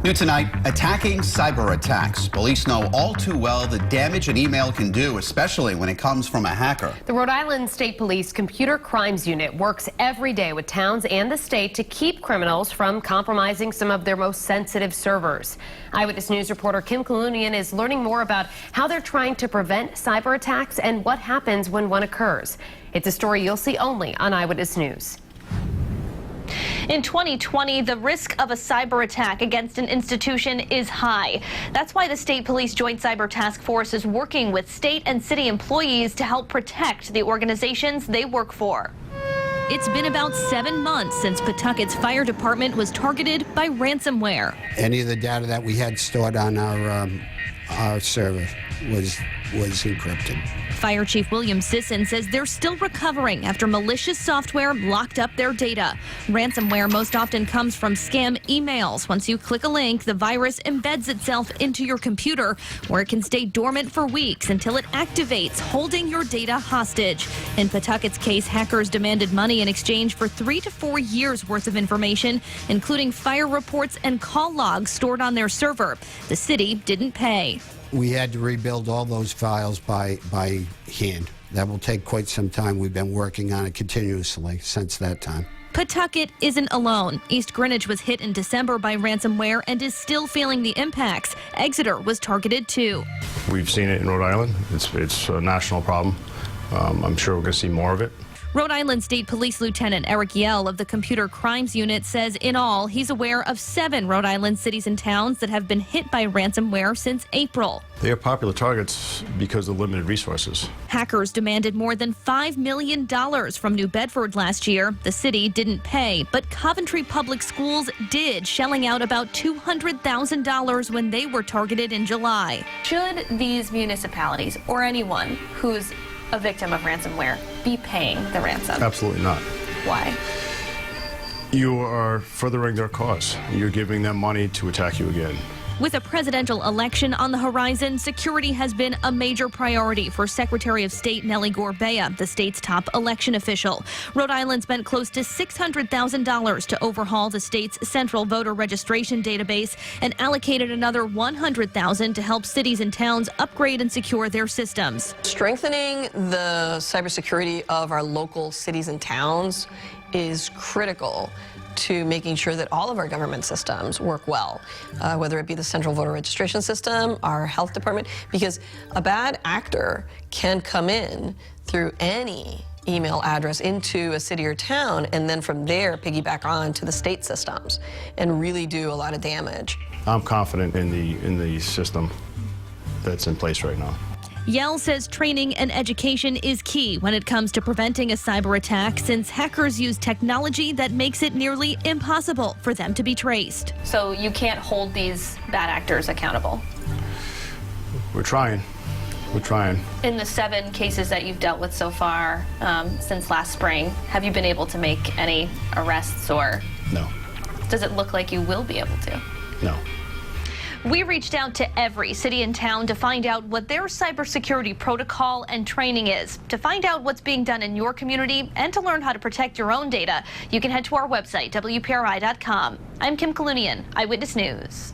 New tonight, attacking cyber attacks. Police know all too well the damage an email can do, especially when it comes from a hacker. The Rhode Island State Police Computer Crimes Unit works every day with towns and the state to keep criminals from compromising some of their most sensitive servers. Eyewitness News reporter Kim Kalunian is learning more about how they're trying to prevent cyber attacks and what happens when one occurs. It's a story you'll see only on Eyewitness News. In 2020, the risk of a cyber attack against an institution is high. That's why the State Police Joint Cyber Task Force is working with state and city employees to help protect the organizations they work for. It's been about 7 months since Pawtucket's fire department was targeted by ransomware. Any of the data that we had stored on our server was encrypted. Fire Chief William Sisson says they're still recovering after malicious software locked up their data. Ransomware most often comes from scam emails. Once you click a link, the virus embeds itself into your computer, where it can stay dormant for weeks until it activates, holding your data hostage. In Pawtucket's case, hackers demanded money in exchange for 3 to 4 years worth of information, including fire reports and call logs stored on their server. The city didn't pay. We had to rebuild all those files by hand. That will take quite some time. We've been working on it continuously since that time. Pawtucket isn't alone. East Greenwich was hit in December by ransomware and is still feeling the impacts. Exeter was targeted too. We've seen it in Rhode Island. It's a national problem. I'm sure we're going to see more of it. Rhode Island State Police Lieutenant Eric Yell of the Computer Crimes Unit says in all, he's aware of 7 Rhode Island cities and towns that have been hit by ransomware since April. They are popular targets because of limited resources. Hackers demanded more than $5 million from New Bedford last year. The city didn't pay, but Coventry Public Schools did, shelling out about $200,000 when they were targeted in July. Should these municipalities or anyone who's a victim of ransomware be paying the ransom? Absolutely not. Why? You are furthering their cause. You're giving them money to attack you again. With a presidential election on the horizon, security has been a major priority for Secretary of State Nellie Gorbea, the state's top election official. Rhode Island spent close to $600,000 to overhaul the state's central voter registration database and allocated another $100,000 to help cities and towns upgrade and secure their systems. Strengthening the cybersecurity of our local cities and towns is critical to making sure that all of our government systems work well, whether it be the central voter registration system, our health department, because a bad actor can come in through any email address into a city or town and then from there piggyback on to the state systems and really do a lot of damage. I'm confident in the system that's in place right now. Yell says training and education is key when it comes to preventing a cyber attack, since hackers use technology that makes it nearly impossible for them to be traced. So you can't hold these bad actors accountable? We're trying. We're trying. In the 7 cases that you've dealt with so far since last spring, have you been able to make any arrests, or No. does it look like you will be able to? No. We reached out to every city and town to find out what their cybersecurity protocol and training is. To find out what's being done in your community and to learn how to protect your own data, you can head to our website, WPRI.com. I'm Kim Kalunian, Eyewitness News.